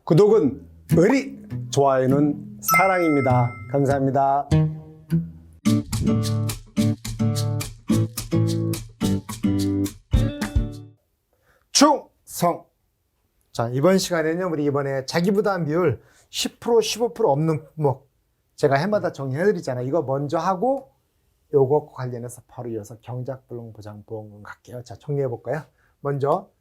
구독은 머리, 좋아요는 사랑입니다. 감사합니다. 충성. 자, 이번 시간에는 우리 이번에 자기부담 비율 10%, 15% 없는 품목 제가 해마다 정리해드리잖아요. 이거 먼저 하고 요거 관련해서 바로 이어서 경작불능 보장보험금 갈게요. 자, 정리해볼까요? 먼저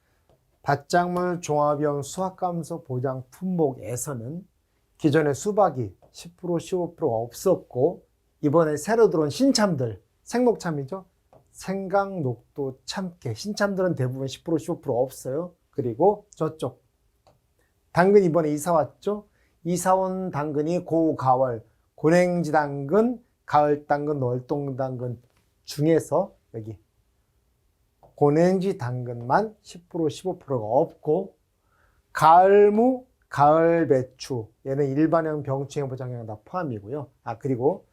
밭작물 종합형 수확감소 보장 품목에서는 기존의 수박이 10%, 15% 없었고 이번에 새로 들어온 신참들, 생목참이죠. 생강, 녹도, 참깨, 신참들은 대부분 10%, 15% 없어요. 그리고 저쪽 당근 이번에 이사 왔죠. 이사 온 당근이 고가을, 고냉지 당근, 가을 당근, 월동 당근 중에서 여기 고냉지 당근만 10%, 15%가 없고 가을무, 가을 배추 얘는 일반형 병충해 보장형 다 포함이고요. 그리고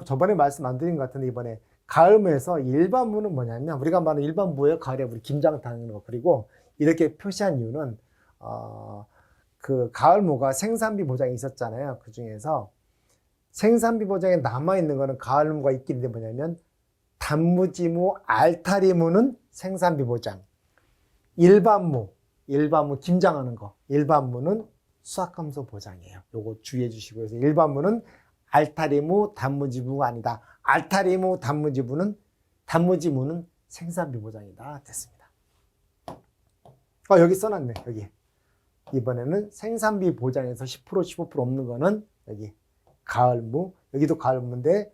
저번에 말씀 안 드린 것 같은데 이번에 가을무에서 일반무는 뭐냐면 우리가 말하는 일반무예요. 가을에 우리 김장 담는 거. 그리고 이렇게 표시한 이유는 그 가을무가 생산비 보장이 있었잖아요. 그 중에서 생산비 보장에 남아있는 거는 가을무가 있기 때문에 뭐냐면 단무지무, 알타리무는 생산비 보장. 일반무 김장하는 거. 일반무는 수확감소 보장이에요. 요거 주의해 주시고. 그래서 일반무는 알타리무, 단무지무가 아니다. 알타리무, 단무지무는 생산비 보장이다. 됐습니다. 여기 써놨네. 여기. 이번에는 생산비 보장에서 10%, 15% 없는 거는 여기 가을무. 여기도 가을무인데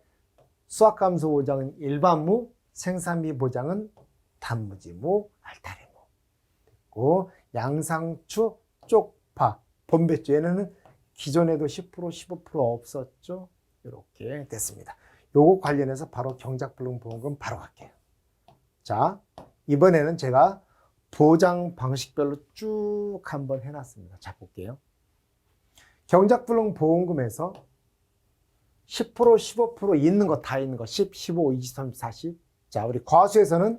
수확감소 보장은 일반무, 생산비 보장은 단무지무, 알타리무. 됐고, 양상추, 쪽파, 봄배추 얘는 기존에도 10%, 15% 없었죠. 이렇게 됐습니다. 요거 관련해서 바로 경작불능보험금 바로 갈게요. 자, 이번에는 제가 보장 방식별로 쭉 한번 해놨습니다. 자, 볼게요. 경작불능보험금에서 10%, 15% 있는 거 다 있는 거 10, 15, 20, 30, 40. 자, 우리 과수에서는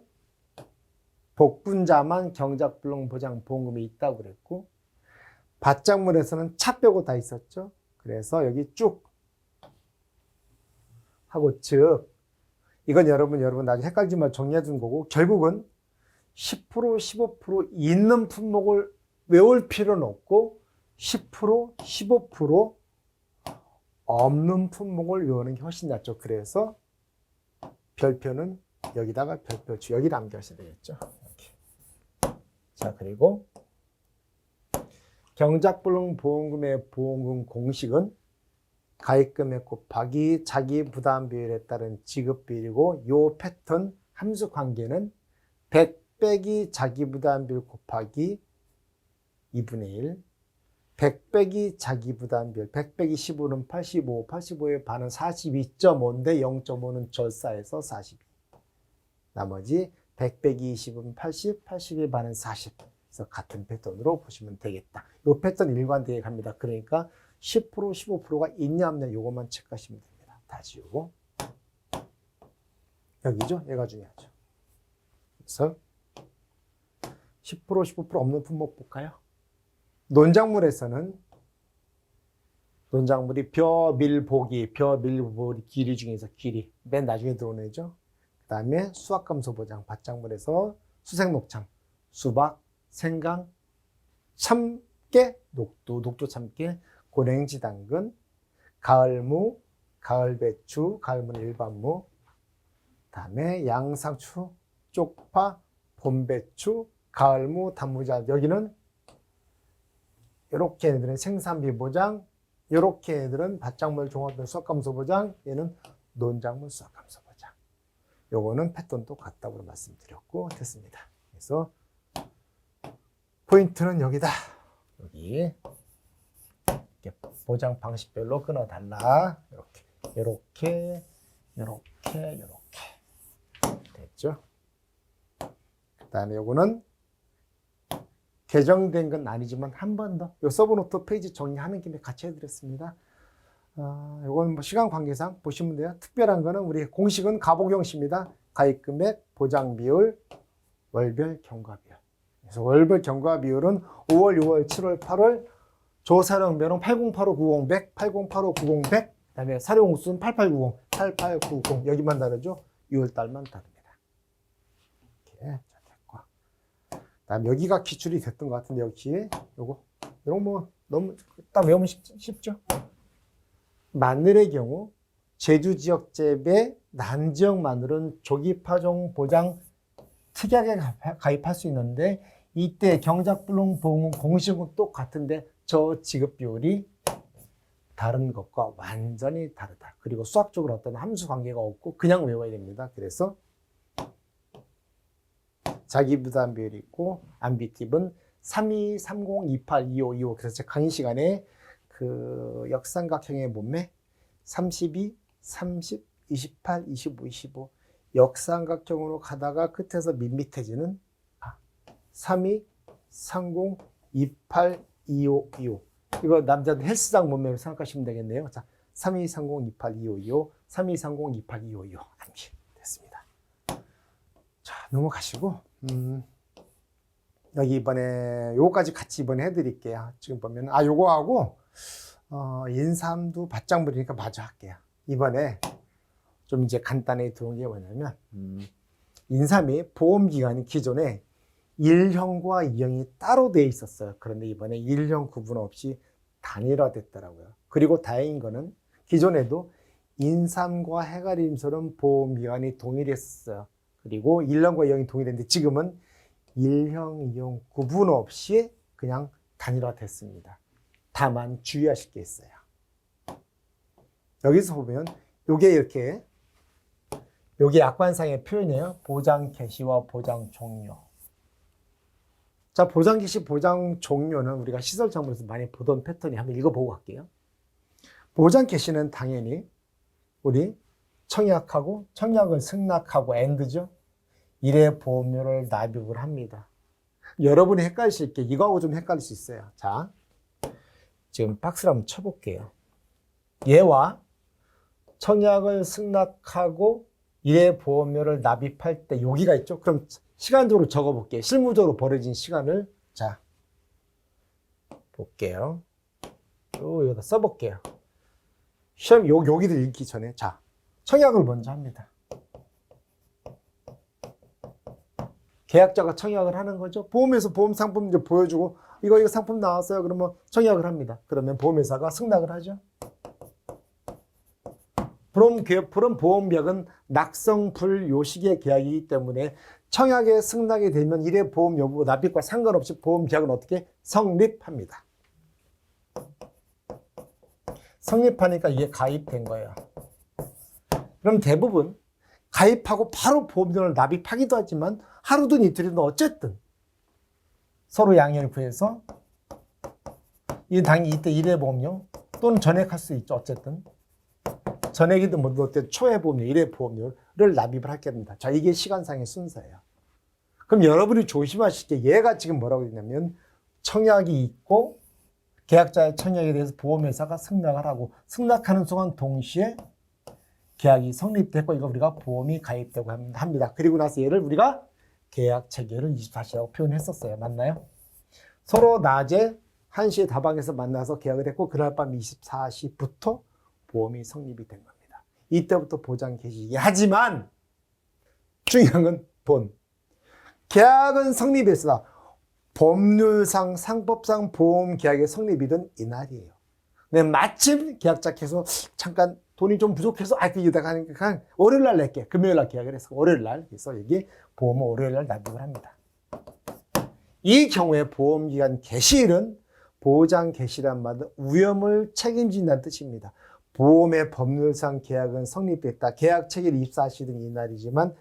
복분자만 경작불능보장보험금이 있다고 그랬고 밭작물에서는 차 빼고 다 있었죠. 그래서 여기 쭉 하고 즉 이건 여러분 나중에 헷갈리지 말고 정리해 둔 거고 결국은 10%, 15% 있는 품목을 외울 필요는 없고 10%, 15% 없는 품목을 외우는 게 훨씬 낫죠. 그래서 별표는 여기다가 별표 여기 남겨주셔야 되겠죠. 이렇게. 자, 그리고 경작불능보험금의 보험금 공식은 가입금액 곱하기 자기부담비율에 따른 지급비율이고 요 패턴 함수 관계는 100 빼기 자기부담비율 곱하기 2분의 1 100 빼기 자기부담비율 100 빼기 15는 85 85의 반은 42.5인데 0.5는 절사해서 42 나머지 100 빼기 20은 80 80의 반은 40 그래서 같은 패턴으로 보시면 되겠다. 이 패턴 일관되게 갑니다. 그러니까 10% 15%가 있냐 없냐 요것만 체크하시면 됩니다. 다 지우고 여기죠. 얘가 중요하죠. 그래서 10% 15% 없는 품목 볼까요? 논작물에서는 논작물이 벼밀보기 길이 중에서 길이 맨 나중에 들어오는 애죠. 그 다음에 수확감소 보장 밭작물에서 수생목참 수박, 생강, 참깨, 녹도 참깨, 고냉지 당근, 가을무, 가을배추, 가을무는 일반무, 그 다음에 양상추, 쪽파, 봄배추, 가을무, 단무지. 여기는 이렇게 애들은 생산비 보장, 이렇게 애들은 밭작물 종합형 수확감소 보장, 얘는 논작물 수확감소 보장. 요거는 패턴도 같다고 말씀드렸고 됐습니다. 그래서 포인트는 여기다. 여기 이렇게 보장 방식별로 끊어달라. 이렇게 됐죠. 그 다음에 요거는 개정된 건 아니지만 한 번 더 요 서브노트 페이지 정리하는 김에 같이 해드렸습니다. 요건 뭐 시간 관계상 보시면 돼요. 특별한 거는 우리 공식은 가복 형식입니다. 가입금액, 보장 비율, 월별 경과 비율. 그래서 월별 경과 비율은 5월, 6월, 7월, 8월 조사령변은 808590 808590 100, 그다음에 사료홍수는 8890 8890 여기만 다르죠. 6월달만 다릅니다. 이렇게 됐고. 그다음 여기가 기출이 됐던 것 같은데 역시 요거 이런 뭐 너무 딱 외우면 쉽죠. 마늘의 경우 제주 지역 재배 난지역 마늘은 조기 파종 보장 특약에 가입할 수 있는데 이때 경작불능 보험은 공식은 똑같은데 저 지급 비율이 다른 것과 완전히 다르다. 그리고 수학적으로 어떤 함수 관계가 없고 그냥 외워야 됩니다. 그래서 자기 부담 비율이 있고 암비 팁은 3230282525 그래서 제 강의 시간에 그 역삼각형의 몸매 32 30 28 25 25 역삼각형으로 가다가 끝에서 밋밋해지는 32 30 28 25 25 이거 남자들 헬스장 몸매로 생각하시면 되겠네요. 자, 3230 28 25 25 3230 28 25 25 암기 됐습니다. 자, 넘어가시고 여기 이번에 요거까지 같이 이번에 해드릴게요. 지금 보면 요거하고 인삼도 바짝 무리니까 마저 할게요. 이번에 좀 이제 간단하게 들어온 게 뭐냐면 인삼이 보험기간이 기존에 1형과 2형이 따로 돼 있었어요. 그런데 이번에 1형 구분 없이 단일화됐더라고요. 그리고 다행인 거는 기존에도 인삼과 해가림설은 보험기간이 동일했어요. 그리고 1형과 2형이 동일했는데 지금은 1형, 2형 구분 없이 그냥 단일화됐습니다. 다만 주의하실 게 있어요. 여기서 보면 요게 이렇게 요게 약관상의 표현이에요. 보장 개시와 보장 종료. 자, 보장 개시, 보장 종료는 우리가 시설 정보에서 많이 보던 패턴이 한번 읽어보고 갈게요. 보장 개시는 당연히 우리 청약하고 청약을 승낙하고 엔드죠. 1회 보험료를 납입을 합니다. 여러분이 헷갈리실 게 이거하고 좀 헷갈릴 수 있어요. 자, 지금 박스를 한번 쳐볼게요. 얘와 청약을 승낙하고 1회 보험료를 납입할 때 여기가 있죠. 그럼 시간적으로 적어볼게요. 실무적으로 벌어진 시간을 자 볼게요. 여기다 써볼게요. 시험 여기를 읽기 전에 자 청약을 먼저 합니다. 계약자가 청약을 하는 거죠. 보험에서 보험 상품 이제 보여주고 이거 상품 나왔어요. 그러면 청약을 합니다. 그러면 보험회사가 승낙을 하죠. 그럼 보험계약은 낙성불요식의 계약이기 때문에 청약에 승낙이 되면 1회 보험 여부 납입과 상관없이 보험계약은 어떻게 성립합니다. 성립하니까 이게 가입된 거예요. 그럼 대부분 가입하고 바로 보험료를 납입하기도 하지만 하루든 이틀이든 어쨌든 서로 양해를 구해서 이 당연히 이때 1회 보험료 또는 전액할 수 있죠. 어쨌든 전액이든 뭐 어때 초회 보험료, 1회 보험료를 납입을 하게 됩니다. 자, 이게 시간상의 순서예요. 그럼 여러분이 조심하실 게 얘가 지금 뭐라고 했냐면 청약이 있고 계약자의 청약에 대해서 보험회사가 승낙을 하고 승낙하는 순간 동시에 계약이 성립됐고 이거 우리가 보험이 가입되고 합니다. 그리고 나서 얘를 우리가 계약 체결을 24시라고 표현했었어요. 맞나요? 서로 낮에 1시에 다방에서 만나서 계약을 했고 그날 밤 24시부터 보험이 성립이 된 겁니다. 이때부터 보장 개시. 하지만 중요한 건 계약은 성립했으나 법률상 상법상 보험 계약의 성립이든 이날이에요. 근데 마침 계약자께서 잠깐 돈이 좀 부족해서 이따가 하니까 월요일 날 낼게. 금요일 날 계약을 해서 월요일 날 그래서 여기 보험은 월요일 날 납입을 합니다. 이 경우에 보험기간 개시일은 보장 개시란 말은 위험을 책임진다는 뜻입니다. 보험의 법률상 계약은 성립됐다. 계약 체결 24시 등 이날이지만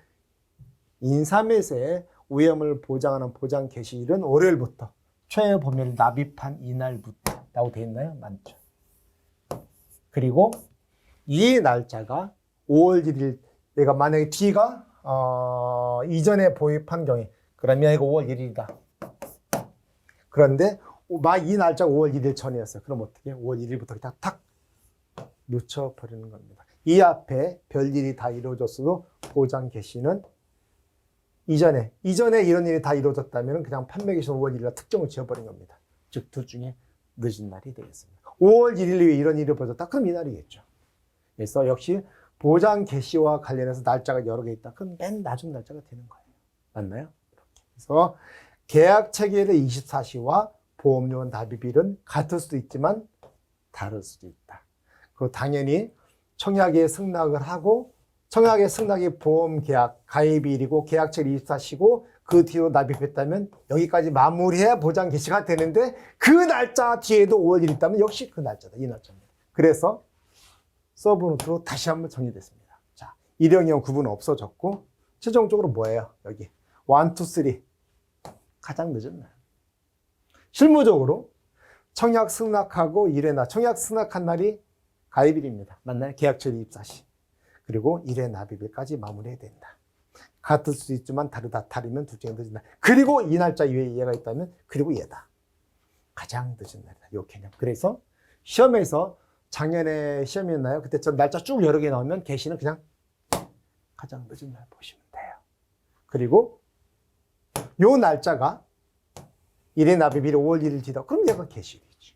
인삼에서의 위험을 보장하는 보장 개시일은 월요일부터 최애 보험료를 납입한 이날부터 라고 되어 있나요? 맞죠. 그리고 이 날짜가 5월 1일 내가 만약에 D가 이전에 보입한 경우에 그러면 이거 5월 1일이다. 그런데 이 날짜가 5월 1일 전이었어요. 그럼 어떻게 5월 1일부터 탁 놓쳐버리는 겁니다. 이 앞에 별일이 다 이루어졌어도 보장 개시는 이전에 이런 일이 다 이루어졌다면 그냥 판매 개시는 5월 1일 날 특정을 지어버린 겁니다. 즉 둘 중에 늦은 날이 되겠습니다. 5월 1일 왜 이런 일이 벌어졌다? 그럼 이날이겠죠. 그래서 역시 보장 개시와 관련해서 날짜가 여러 개 있다. 그럼 맨 낮은 날짜가 되는 거예요. 맞나요? 그래서 계약 체결의 24시와 보험료원 납입일은 같을 수도 있지만 다를 수도 있다. 그 당연히 청약에 승낙을 하고 청약에 승낙이 보험 계약 가입일이고 계약 체결 24시고 그 뒤로 납입했다면 여기까지 마무리해야 보장 개시가 되는데 그 날짜 뒤에도 5월 1일 있다면 역시 그 날짜다. 이 날짜입니다. 그래서 서브노트로 다시 한번 정리됐습니다. 자, 일형이형 구분은 없어졌고 최종적으로 뭐예요? 여기 1, 2, 3 가장 늦은 날. 실무적으로 청약 승낙하고 1회 날 청약 승낙한 날이 가입일입니다. 맞나요? 계약처 24시. 그리고 1회 납입일까지 마무리해야 된다. 같을 수도 있지만 다르면 둘 중에 늦은 날. 그리고 이 날짜 이외에 얘가 있다면 그리고 얘다. 가장 늦은 날이다. 요 개념. 그래서 시험에서 작년에 시험이었나요? 그때 전 날짜 쭉 여러 개 나오면 개시는 그냥 가장 늦은 날 보시면 돼요. 그리고 요 날짜가 1회 납입일이 5월 1일 뒤다. 그럼 얘가 개시일이지.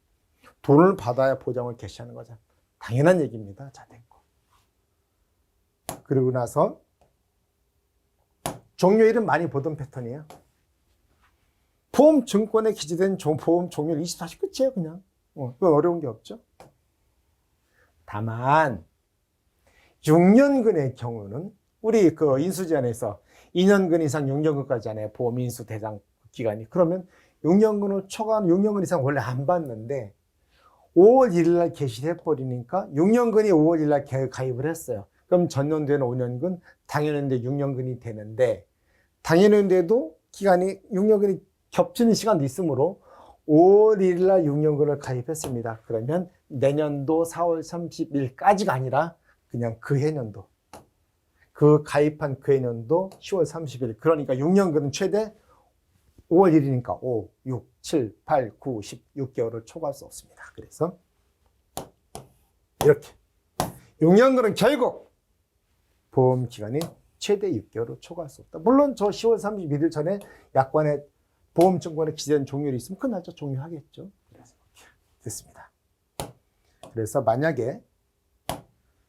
돈을 받아야 보장을 개시하는 거잖아. 당연한 얘기입니다. 자, 됐고. 그리고 나서 종료일은 많이 보던 패턴이에요. 보험증권에 기재된 보험 종료일 24시 끝이에요, 그냥. 그건 어려운 게 없죠. 다만 6년근의 경우는 우리 그 인수제한에서 2년근 이상 6년근까지 하네요. 보험 인수 대상 기간이. 그러면 6년근을 초과한 6년근 이상 원래 안 받는데 5월 1일 날 개시를 해버리니까 6년근이 5월 1일 날 가입을 했어요. 그럼 전년도에는 5년근, 당연연도에 6년근이 되는데 당연연도에도 기간이 6년근이 겹치는 시간도 있으므로 5월 1일 날 6년근을 가입했습니다. 그러면 내년도 4월 30일까지가 아니라 그냥 그 해년도. 그 가입한 그 해년도 10월 30일. 그러니까 6년근은 최대 5월 1일이니까 5, 6, 7, 8, 9, 10, 6개월을 초과할 수 없습니다. 그래서 이렇게 6년근은 결국 보험 기간이 최대 6개월을 초과할 수 없다. 물론 저 10월 31일 전에 약관에 보험증권에 기재된 종료일이 있으면 그 날짜 종료하겠죠. 그래서 이렇게 됐습니다. 그래서 만약에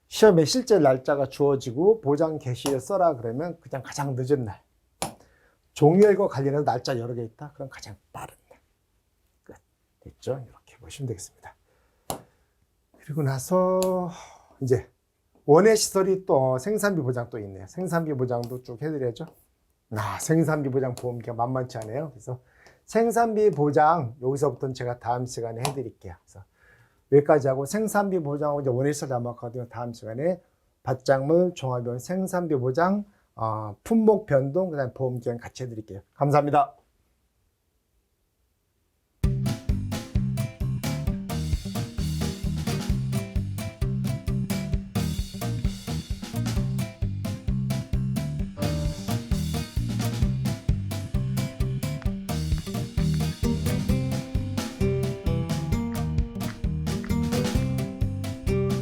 시험에 실제 날짜가 주어지고 보장 개시일 써라 그러면 그냥 가장 늦은 날. 종료일과 관련해서 날짜 여러 개 있다. 그럼 가장 빠른 날. 끝. 됐죠? 이렇게 보시면 되겠습니다. 그리고 나서 이제 원예 시설이 또 생산비 보장 또 있네요. 생산비 보장도 쭉 해드려야죠. 생산비 보장 보험기가 만만치 않아요. 그래서 생산비 보장 여기서부터는 제가 다음 시간에 해드릴게요. 그래서 여기까지 하고 생산비 보장하고 이제 원예 시설 남았거든요. 다음 시간에 밭작물 종합병원 생산비 보장, 품목 변동, 그다음에 보험 기간 같이 해드릴게요. 감사합니다.